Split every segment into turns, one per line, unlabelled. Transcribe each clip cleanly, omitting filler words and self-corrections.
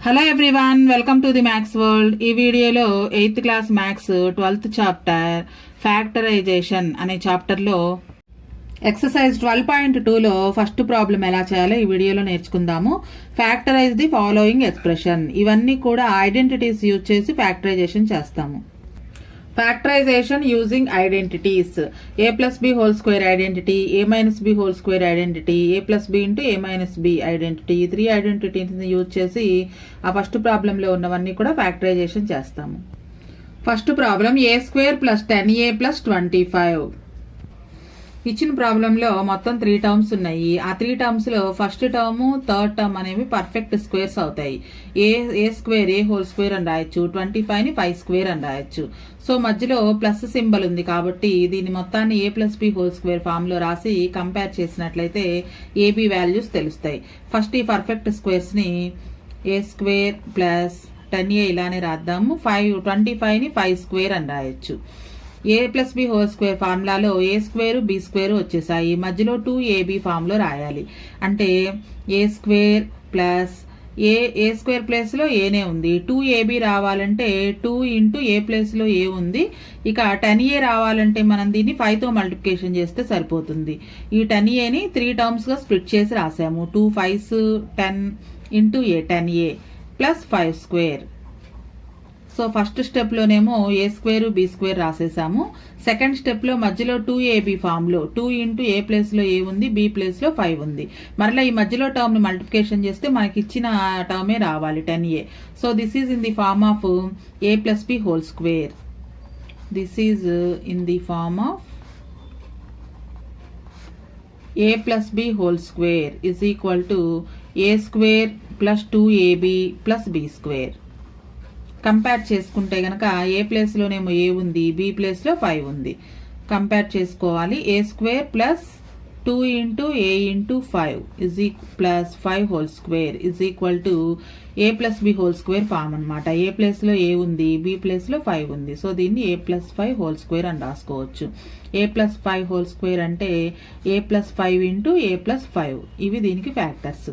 Hello everyone, welcome to the maths world. ఈ వీడియోలో 8th class maths 12th chapter factorisation అనే చాప్టర్లో exercise 12.2లో first problem ఎలా చేయాలో ఈ వీడియోలో నేర్చుకుందాము. Factorise the following expression. ఇవన్నీ కూడా ఐడెంటిటీస్ యూజ్ చేసి ఫ్యాక్టరైజేషన్ చేస్తాము. Factorisation using identities. a plus b whole square identity, a minus b whole square identity, a plus b into a minus b identity. ఈ 3 ఐడెంటిటీస్ని యూజ్ చేసి ఆ first ప్రాబ్లంలో ఉన్నవన్నీ కూడా ఫ్యాక్టరైజేషన్ చేస్తాము. First problem a square plus 10a plus 25. ఇచ్చిన ప్రాబ్లంలో మొత్తం 3 టర్మ్స్ ఉన్నాయి. ఆ 3 టర్మ్స్లో ఫస్ట్ టర్మ్ థర్డ్ టర్మ్ అనేవి పర్ఫెక్ట్ స్క్వేర్స్ అవుతాయి. ఏ స్క్వేర్ ఏ హోల్ స్క్వేర్ అని రాయొచ్చు, 25ని 5 స్క్వేర్ అని రాయొచ్చు. సో మధ్యలో ప్లస్ సింబల్ ఉంది కాబట్టి దీన్ని మొత్తాన్ని a plus b whole square ఫామ్లో రాసి కంపేర్ చేసినట్లయితే ఏబీ వాల్యూస్ తెలుస్తాయి. ఫస్ట్ ఈ పర్ఫెక్ట్ స్క్వేర్స్ని ఏ స్క్వేర్ ప్లస్ 10a ఇలానే రాద్దాము. 25ని 5 స్క్వేర్ అని రాయొచ్చు. ఏ ప్లస్ బి హోల్ స్క్వేర్ ఫార్ములాలో ఏ స్క్వేర్ బి స్క్వేర్ వచ్చేసాయి. మధ్యలో 2ab ఫామ్లో రాయాలి. అంటే a square plus A square ప్లేస్లో ఏనే ఉంది. 2ab రావాలంటే 2 ఇంటూ ఏ ప్లేస్లో ఏ ఉంది. ఇక 10a రావాలంటే మనం దీన్ని 5తో మల్టిప్లికేషన్ చేస్తే సరిపోతుంది. ఈ 10aని 3 టర్మ్స్గా స్ప్లిట్ చేసి రాసాము. 2 5s 10 into a 10a plus 5 square. So first స్టెప్లోనేమో ఏ స్క్వేర్ బి స్క్వేర్ రాసేసాము. సెకండ్ స్టెప్లో మధ్యలో 2ab ఫామ్లో 2 ఇంటూ ఏ ప్లేస్లో ఏ ఉంది, బి ప్లేస్లో 5 ఉంది. మరలా ఈ మధ్యలో టర్మ్ని మల్టిప్లికేషన్ చేస్తే మనకి ఇచ్చిన టర్మే రావాలి 10a. So this is in the form of a plus b whole square. This is in the form of a plus b whole square is equal to a square plus 2ab plus b square. Compare చేసుకుంటే కనుక ఏ ప్లేస్లోనేమో ఏ ఉంది, b ప్లేస్లో 5 ఉంది. Compare చేసుకోవాలి. A square plus 2 into a into 5 is plus 5 whole square is equal to a plus b whole square form అనమాట. A ప్లేస్లో ఏ ఉంది, b ప్లేస్లో 5 ఉంది. సో దీన్ని ఏ ప్లస్ 5 హోల్ స్క్వేర్ అని రాసుకోవచ్చు. ఏ ప్లస్ 5 హోల్ స్క్వేర్ అంటే ఏ ప్లస్ 5 ఇంటూ ఏ ప్లస్ 5. ఇవి దీనికి factors.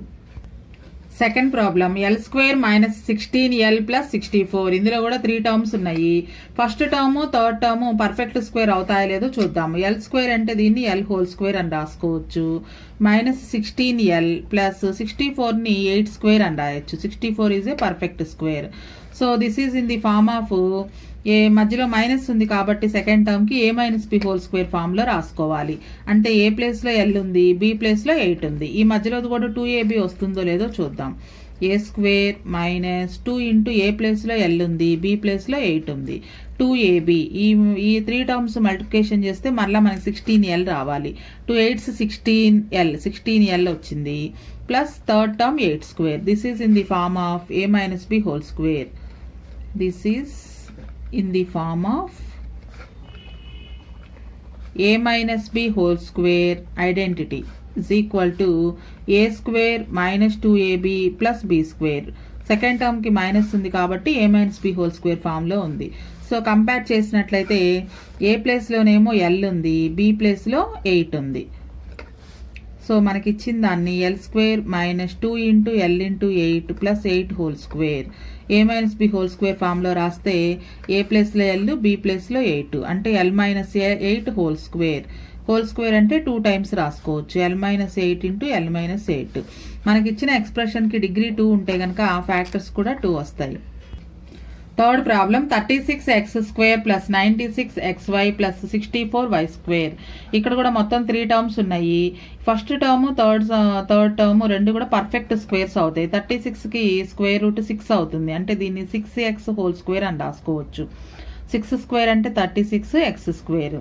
Second problem L square minus 16l plus 64. ఇందులో కూడా 3 టర్మ్స్ ఉన్నాయి. First term third term perfect square అవుతాయో లేదో చూద్దాము. ఎల్ స్క్వేర్ అంటే దీన్ని ఎల్ హోల్ స్క్వేర్ అని రాసుకోవచ్చు. మైనస్ 16l ప్లస్ 64ని 8 స్క్వేర్ అని రాయొచ్చు. 64 is a perfect square. So this is in the form of a మధ్యలో మైనస్ ఉంది కాబట్టి సెకండ్ టర్మ్కి a minus b whole square ఫామ్లో రాసుకోవాలి. అంటే ఏ ప్లేస్లో ఎల్ ఉంది, బి ప్లేస్లో 8 ఉంది. ఈ మధ్యలో కూడా 2ab వస్తుందో లేదో చూద్దాం. ఏ స్క్వేర్ మైనస్ 2 ఇంటూ ఏ ప్లేస్లో ఎల్ ఉంది, బి ప్లేస్లో 8 ఉంది. 2ab ఈ 3 టర్మ్స్ మల్టిప్లికేషన్ చేస్తే మళ్ళీ మనకి 16l రావాలి. 2 8s 16l వచ్చింది. Plus third term 8 square. This is in the form of a minus b whole square. This is in the form of a minus b whole square identity is equal to a square minus 2ab plus b square. Second టర్మ్కి minus ఉంది కాబట్టి a minus b whole square ఫామ్లో ఉంది. So compare చేసినట్లయితే ఏ ప్లేస్లోనేమో L ఉంది, b ప్లేస్లో 8 ఉంది. So మనకి ఇచ్చిన దాన్ని l square minus 2 into l into 8 plus 8 whole square a minus b whole square ఫామ్లో రాస్తే ఏ ప్లేస్లో ఎల్, బి ప్లేస్లో 8 అంటే l minus 8 whole square. Whole square అంటే 2 టైమ్స్ రాసుకోవచ్చు. L minus 8 into l minus 8. మనకి ఇచ్చిన ఎక్స్ప్రెషన్కి డిగ్రీ 2 ఉంటే కనుక ఆ ఫ్యాక్టర్స్ కూడా 2 వస్తాయి. Third problem 36x square plus 96xy plus 64y square. ఇక్కడ కూడా మొత్తం 3 టర్మ్స్ ఉన్నాయి. ఫస్ట్ టర్మ్ థర్డ్ టర్మ్ రెండు కూడా పర్ఫెక్ట్ స్క్వేర్స్ అవుతాయి. 36కి స్క్వేర్ రూట్ 6 అవుతుంది. అంటే దీన్ని 6x హోల్ స్క్వేర్ అని రాసుకోవచ్చు. 6 స్క్వేర్ అంటే 36x స్క్వేర్.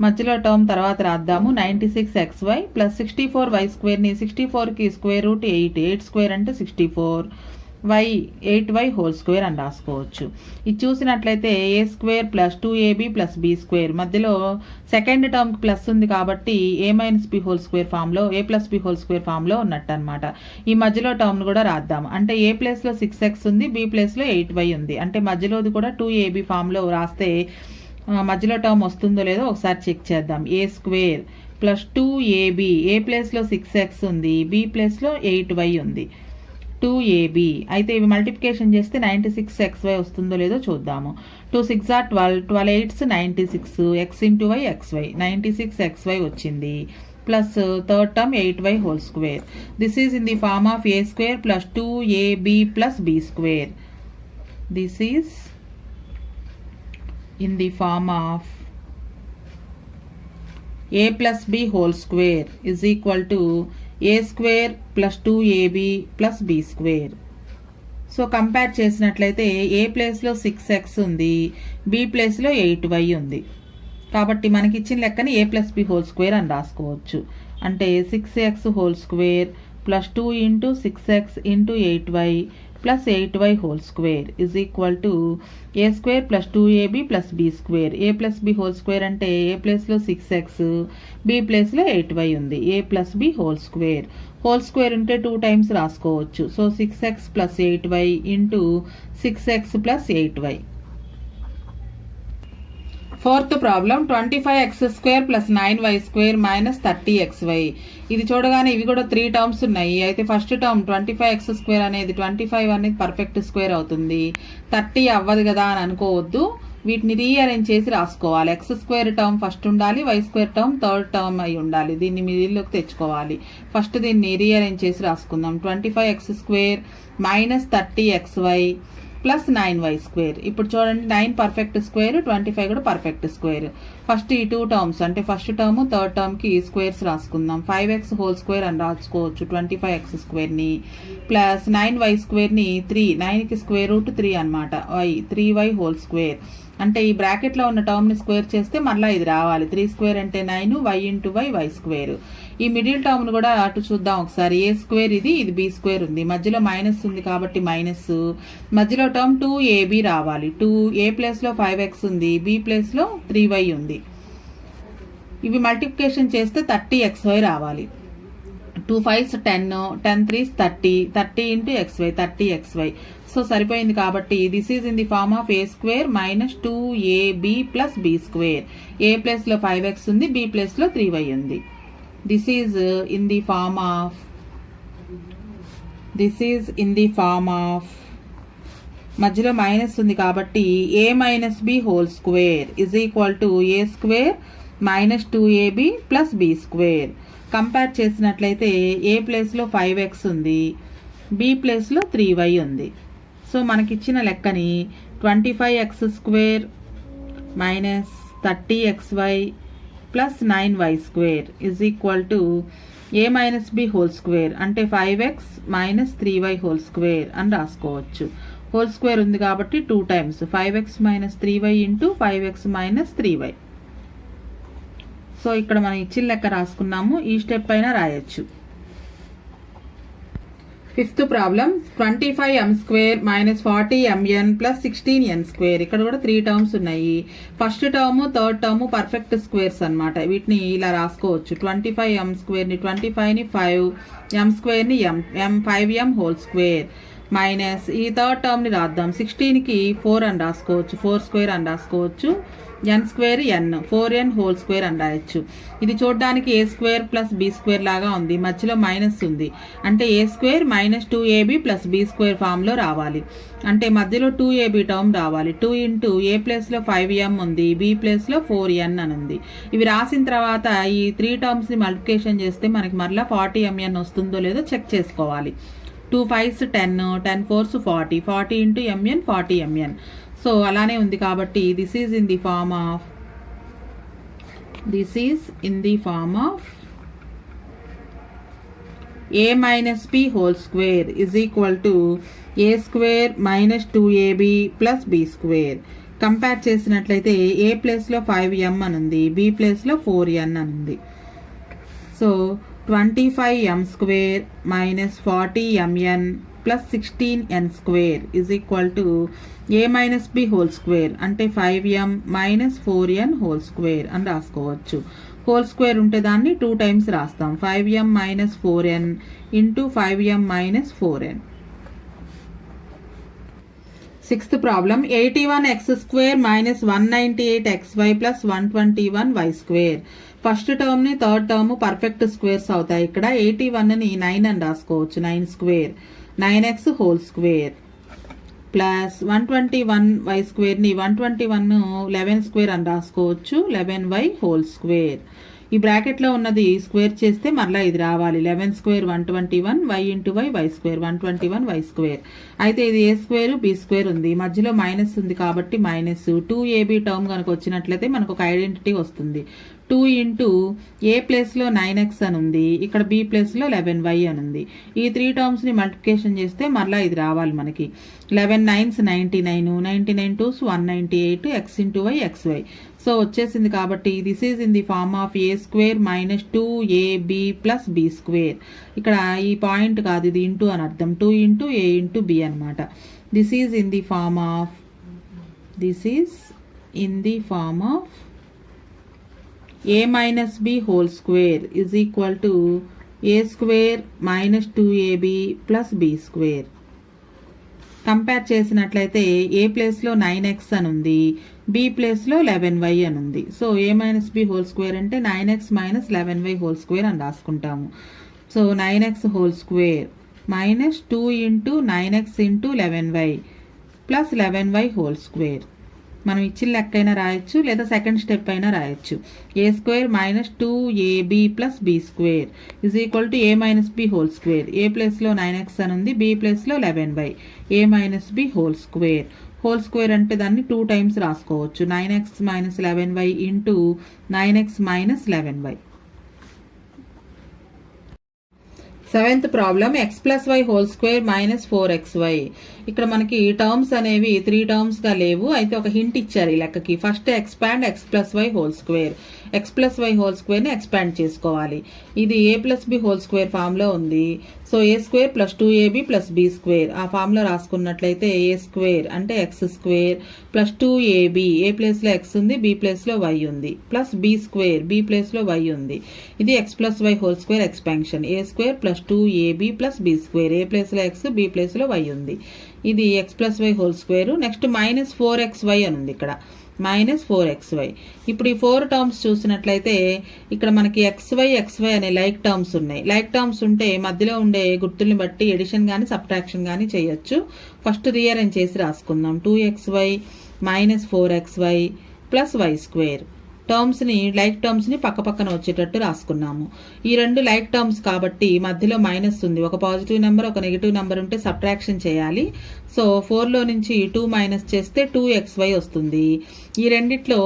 మధ్యలో టర్మ్ తర్వాత రాద్దాము. 96xy ప్లస్ 64y స్క్వేర్ని 64కి స్క్వేర్ రూట్ 8 స్క్వేర్ అంటే 64 8y హోల్ స్క్వేర్ అని రాసుకోవచ్చు. ఇది చూసినట్లయితే a square plus 2ab plus b square. మధ్యలో సెకండ్ టర్మ్కి ప్లస్ ఉంది కాబట్టి a minus b whole square ఫామ్లో a plus b whole square ఫామ్లో ఉన్నట్టు అనమాట. ఈ మధ్యలో టర్మ్ను కూడా రాద్దాము. అంటే ఏ ప్లేస్లో 6x ఉంది, బి ప్లేస్లో 8y ఉంది. అంటే మధ్యలోది కూడా 2ab ఫామ్లో రాస్తే మధ్యలో టర్మ్ వస్తుందో లేదో ఒకసారి చెక్ చేద్దాం. ఏ స్క్వేర్ ప్లస్ 2ab ఏ ప్లేస్లో 6x ఉంది, బి ప్లేస్లో 8y ఉంది. 2ab. అయితే ఇవి మల్టిప్లికేషన్ చేస్తే 96xy వస్తుందో లేదో చూద్దాము. 2 6 are 12, 12 8s 96, x into y xy, 96xy వచ్చింది. Plus third term 8y whole square. This is in the form of a square plus 2ab plus b square. This is in the form of a plus b whole square is equal to a square plus 2ab plus b square. So compare చేసినట్లయితే a ప్లేస్లో 6x ఉంది, b ప్లేస్లో 8y ఉంది. కాబట్టి మనకి ఇచ్చిన లెక్కని a plus b whole square అని రాసుకోవచ్చు. అంటే 6x whole square plus 2 into 6x into 8y plus 8y whole square is equal to a square plus 2ab plus b square. A plus b whole square అంటే a ప్లేస్లో 6x, b ప్లేస్లో 8y ఉంది. A plus b whole square. Whole square ఉంటే 2 times రాసుకోవచ్చు. So 6x plus 8y into 6x plus 8y. Fourth problem 25x square plus 9y square minus 30xy. ఇది చూడగానే ఇవి కూడా 3 టర్మ్స్ ఉన్నాయి. అయితే ఫస్ట్ టర్మ్ 25x స్క్వేర్ అనేది 25 అనేది పర్ఫెక్ట్ స్క్వేర్ అవుతుంది. 30 అవ్వదు కదా అని అనుకోవద్దు. వీటిని రీఅరేంజ్ చేసి రాసుకోవాలి. ఎక్స్ స్క్వేర్ టర్మ్ ఫస్ట్ ఉండాలి, y square term third term అయి ఉండాలి. దీన్ని మిడిల్లోకి తెచ్చుకోవాలి. ఫస్ట్ దీన్ని రీఅరేంజ్ చేసి రాసుకుందాం. 25x square minus 30xy plus 9y square. ఇప్పుడు చూడండి 9 పర్ఫెక్ట్ స్క్వేర్, 25 కూడా పర్ఫెక్ట్ స్క్వేర్. ఫస్ట్ ఈ 2 టర్మ్స్ అంటే ఫస్ట్ టర్మ్ థర్డ్ టర్మ్కి స్క్వేర్స్ రాసుకుందాం. 5x హోల్ స్క్వేర్ అని రాసుకోవచ్చు 25x స్క్వేర్ని, ప్లస్ 9y స్క్వేర్ని 3, 9కి స్క్వేర్ రూట్ 3 అనమాట, 3y హోల్ స్క్వేర్. అంటే ఈ బ్రాకెట్లో ఉన్న టర్మ్ని స్క్వేర్ చేస్తే మళ్ళీ ఇది రావాలి. 3 స్క్వేర్ అంటే 9, y ఇంటూ y స్క్వేర్. ఈ మిడిల్ టర్మ్ను కూడా అటు చూద్దాం ఒకసారి. ఏ స్క్వేర్ ఇది బి స్క్వేర్ ఉంది, మధ్యలో మైనస్ ఉంది కాబట్టి మైనస్, మధ్యలో టర్మ్ 2ab రావాలి. 2a ప్లేస్లో 5x ఉంది, b ప్లేస్లో 3y ఉంది. ఇవి మల్టిప్లికేషన్ చేస్తే 30xy రావాలి. 2 5s 10, 10 3s 30, 30 into xy 30xy. So సరిపోయింది కాబట్టి this is in the form of a square minus 2ab plus b square. A ప్లేస్లో 5x ఉంది, బి ప్లేస్లో 3y ఉంది. This is in the form of మధ్యలో minus ఉంది కాబట్టి a minus b whole square is equal to a square minus 2ab plus b square. Compare చేసినట్లయితే a ప్లేస్లో 5x ఉంది, బి ప్లేస్లో 3y ఉంది. సో మనకిచ్చిన లెక్కని 25x square minus 30xy plus 9y square is equal to a minus b whole square అంటే 5x minus 3y whole square అని రాసుకోవచ్చు. హోల్ స్క్వేర్ ఉంది కాబట్టి 2 times 5x minus 3y into 5x minus 3y. So ఇక్కడ మనం ఇచ్చిన లెక్క రాసుకున్నాము. ఈ స్టెప్ అయినా రాయొచ్చు. Fifth problem 25m square minus 40mn plus 16n square. ఇక్కడ కూడా 3 టర్మ్స్ ఉన్నాయి. First term third term perfect squares అనమాట. వీటిని ఇలా రాసుకోవచ్చు. 25m స్క్వేర్ని 25ని 5, m స్క్వేర్ని m 5m whole square minus ఈ థర్డ్ టర్మ్ని రాద్దాం. 16కి 4 అని రాసుకోవచ్చు, 4 స్క్వేర్ అని రాసుకోవచ్చు. n square n 4n whole square అని రాయొచ్చు. ఇది చూడడానికి a square plus b square లాగా ఉంది, మధ్యలో మైనస్ ఉంది. అంటే a square minus 2ab plus b square ఫామ్లో రావాలి. అంటే మధ్యలో 2ab టర్మ్ రావాలి. 2 ఇంటూ ఏ ప్లేస్లో 5m ఉంది, బి ప్లేస్లో 4n అని ఉంది. ఇవి రాసిన తర్వాత ఈ 3 టర్మ్స్ని మల్టిప్లికేషన్ చేస్తే మనకి మరలా 40mn వస్తుందో లేదో చెక్ చేసుకోవాలి. 2 5s 10, 10 4s 40, 40 into mn 40mn. So అలానే ఉంది కాబట్టి this is in the form of a minus b whole square is equal to a square minus 2ab plus b square. Compare చేసినట్లయితే ఏ ప్లేస్లో 5m అని ఉంది, b ప్లేస్లో 4n అని ఉంది. So 25m square minus 40mn plus 16n square is equal to a minus b whole square అంటే 5m minus 4n whole square అని రాసుకోవచ్చు. హోల్ స్క్వేర్ ఉంటే దాన్ని 2 టైమ్స్ రాస్తాం. 5m minus 4n into 5m minus 4n. Sixth problem 81x square minus 198xy plus 121y square. First టర్మ్ని third term perfect squares అవుతాయి. ఇక్కడ 81ని 9 అని రాసుకోవచ్చు, 9 square 9x whole square plus 121y స్క్వేర్ని 121 11 స్క్వేర్ అని రాసుకోవచ్చు. 11y whole square. ఈ బ్రాకెట్లో ఉన్నది స్క్వేర్ చేస్తే మరలా ఇది రావాలి. 11 square 121, y into y square 121y square. అయితే ఇది ఏ స్క్వేర్ బి స్క్వేర్ ఉంది, మధ్యలో మైనస్ ఉంది కాబట్టి మైనస్ 2ab టర్మ్ కనుక వచ్చినట్లయితే మనకు ఒక ఐడెంటిటీ వస్తుంది. 2 ఇంటూ ఏ ప్లేస్లో 9x అని ఉంది, ఇక్కడ బి ప్లేస్లో 11y అని ఉంది. ఈ 3 టర్మ్స్ని మల్టిప్లికేషన్ చేస్తే మరలా ఇది రావాలి మనకి. 11 9s 99, 99 2s 198, x into y xy. So వచ్చేసింది కాబట్టి this is in the form of a square minus 2ab plus b square. ఇక్కడ ఈ పాయింట్ కాదు, ఇది ఇంటూ అని అర్థం. 2 ఇంటూ ఏ ఇంటూ బి అనమాట. This is in the form of a minus b whole square is equal to a square minus 2ab plus b square. Compare చేసినట్లయితే a ప్లేస్లో 9x అని ఉంది, బి ప్లేస్లో 11y అని ఉంది. So a minus b whole square అంటే 9x minus 11y whole square అని రాసుకుంటాము. So 9x whole square minus 2 into 9x into 11y plus 11y whole square. మనం ఇచ్చిన లెక్క అయినా రాయొచ్చు లేదా సెకండ్ స్టెప్ అయినా రాయొచ్చు. A square minus 2ab plus b square is equal to a minus b whole square. A ప్లేస్లో 9x అని ఉంది, బి ప్లేస్లో 11y, a minus b whole square. Whole square అంటే దాన్ని 2 టైమ్స్ రాసుకోవచ్చు. 9x minus 11y into 9x minus 11y. Seventh problem x plus y whole square minus 4xy. ఇక్కడ మనకి terms అనేవి 3 టర్మ్స్గా లేవు. అయితే ఒక హింట్ ఇచ్చారు ఈ లెక్కకి. First expand x plus y whole square. X plus y whole స్క్వేర్ని ఎక్స్పాండ్ చేసుకోవాలి. ఇది a plus b whole square ఫామ్లో ఉంది. So a square plus 2ab plus b square ఆ ఫామ్లో రాసుకున్నట్లయితే ఏ స్క్వేర్ అంటే x square plus 2ab, a ప్లేస్లో ఎక్స్ ఉంది, బి ప్లేస్లో వై ఉంది, ప్లస్ బి స్క్వేర్, బి ప్లేస్లో వై ఉంది. ఇది x plus y whole square expansion. A square plus 2ab plus b square, a ప్లేస్లో ఎక్స్, బి ప్లేస్లో వై ఉంది. ఇది x plus y whole square. Next minus 4xy అని ఉంది ఇక్కడ, మైనస్ 4xy. ఇప్పుడు ఈ 4 టర్మ్స్ చూసినట్లయితే ఇక్కడ మనకి xy అనే లైక్ టర్మ్స్ ఉన్నాయి. లైక్ టర్మ్స్ ఉంటే మధ్యలో ఉండే గుర్తుల్ని బట్టి ఎడిషన్ కానీ సబ్ట్రాక్షన్ కానీ చేయొచ్చు. ఫస్ట్ రీఅరేంజ్ చేసి రాసుకుందాం. 2xy minus 4xy plus y square. టర్మ్స్ని లైక్ టర్మ్స్ని పక్క పక్కన వచ్చేటట్టు రాసుకున్నాము. ఈ రెండు లైక్ టర్మ్స్ కాబట్టి మధ్యలో మైనస్ ఉంది. ఒక పాజిటివ్ నెంబర్ ఒక నెగిటివ్ నెంబర్ ఉంటే సబ్ట్రాక్షన్ చేయాలి. సో 4లో నుంచి 2 మైనస్ చేస్తే 2xy వస్తుంది. ఈ రెండిట్లో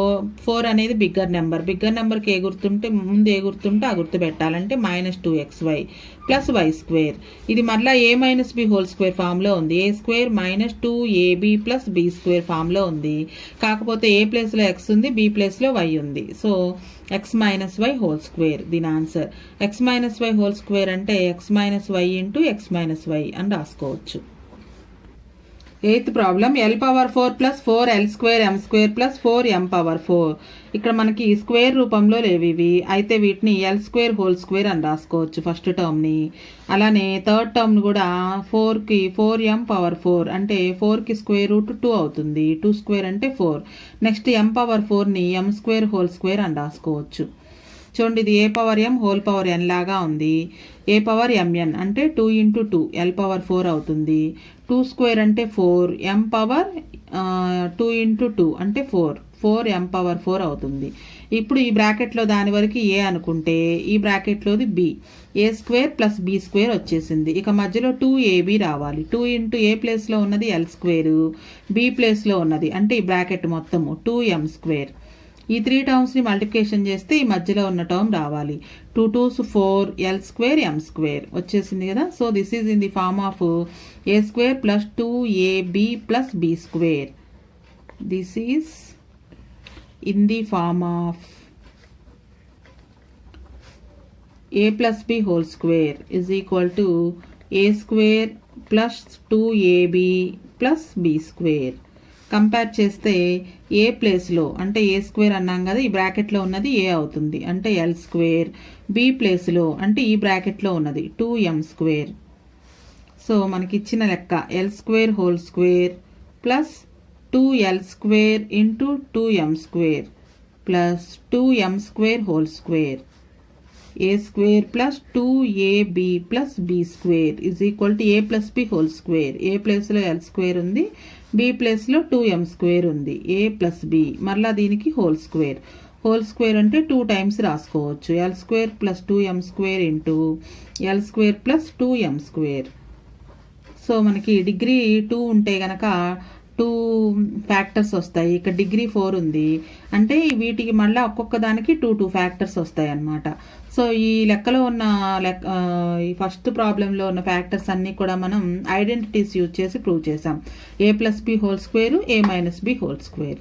4 అనేది బిగ్గర్ నెంబర్. బిగ్గర్ నెంబర్కి ఏ గుర్తుంటే ముందు ఏ గుర్తుంటే ఆ గుర్తు పెట్టాలంటే minus 2xy plus y square. ఇది మళ్ళీ a minus b whole square ఫామ్లో ఉంది. A square minus 2ab plus b square ఫామ్లో ఉంది. కాకపోతే ఏ ప్లేస్లో ఎక్స్ ఉంది, బి ప్లేస్లో వై ఉంది. So x minus y whole square దీని answer. X minus y whole square అంటే x minus y into x minus y అని రాసుకోవచ్చు. Eighth problem l power 4 plus 4l square m square plus 4m power 4. ఇక్కడ మనకి square రూపంలో లేవు ఇవి. అయితే వీటిని ఎల్ స్క్వేర్ హోల్ స్క్వేర్ అని రాసుకోవచ్చు ఫస్ట్ టర్మ్ని. అలానే థర్డ్ టర్మ్ కూడా 4కి 4m పవర్ 4 అంటే 4కి స్క్వేర్ రూట్ 2 అవుతుంది. 2 స్క్వేర్ అంటే 4. నెక్స్ట్ m పవర్ 4ని m స్క్వేర్ హోల్ స్క్వేర్ అని రాసుకోవచ్చు. చూడండి ఇది a power m whole power n లాగా ఉంది. ఏ పవర్ mn అంటే 2 ఇంటూ 2 l పవర్ 4 అవుతుంది. 2 స్క్వేర్ అంటే 4, m పవర్ 2 ఇంటూ 2 అంటే 4m పవర్ 4 అవుతుంది. ఇప్పుడు ఈ బ్రాకెట్లో దాని వరకు ఏ అనుకుంటే ఈ బ్రాకెట్లోది బి. ఏ స్క్వేర్ ప్లస్ బి స్క్వేర్ వచ్చేసింది. ఇక మధ్యలో 2ab రావాలి. 2 ఇంటూ ఏ ప్లేస్లో ఉన్నది ఎల్ స్క్వేరు, బి ప్లేస్లో ఉన్నది అంటే ఈ బ్రాకెట్ మొత్తము 2m స్క్వేర్. ఈ 3 టర్మ్స్ని మల్టిప్లికేషన్ చేస్తే ఈ మధ్యలో ఉన్న టర్మ్ రావాలి. 2 2s 4 L square m square వచ్చేసింది కదా. So this is in the form of a square plus 2ab plus b square. This is in the form of a plus b whole square is equal to a square plus 2ab plus b square. Compare చేస్తే a ప్లేస్లో అంటే a square అన్నాం కదా, ఈ బ్రాకెట్లో ఉన్నది ఏ అవుతుంది అంటే ఎల్ స్క్వేర్. బి ప్లేస్లో అంటే ఈ బ్రాకెట్లో ఉన్నది 2m స్క్వేర్. సో మనకి ఇచ్చిన లెక్క l square whole square plus 2l square into 2m square plus 2m square whole square a square plus 2ab plus b square is equal to a plus b whole square. A ప్లేస్లో l square ఉంది, b ప్లేస్లో 2m square ఉంది. A plus B మరలా దీనికి whole square. Whole square అంటే 2 times రాసుకోవచ్చు. L square plus 2m square into L square plus 2m square. So మనకి degree 2 ఉంటే గనక 2 ఫ్యాక్టర్స్ వస్తాయి. ఇక్కడ డిగ్రీ 4 ఉంది అంటే వీటికి మళ్ళీ ఒక్కొక్క దానికి 2 ఫ్యాక్టర్స్ వస్తాయి అన్నమాట. సో ఈ లెక్కలో ఉన్న ఈ ఫస్ట్ ప్రాబ్లంలో ఉన్న ఫ్యాక్టర్స్ అన్నీ కూడా మనం ఐడెంటిటీస్ యూజ్ చేసి ప్రూవ్ చేసాం. ఏ plus b whole square, a minus b whole square.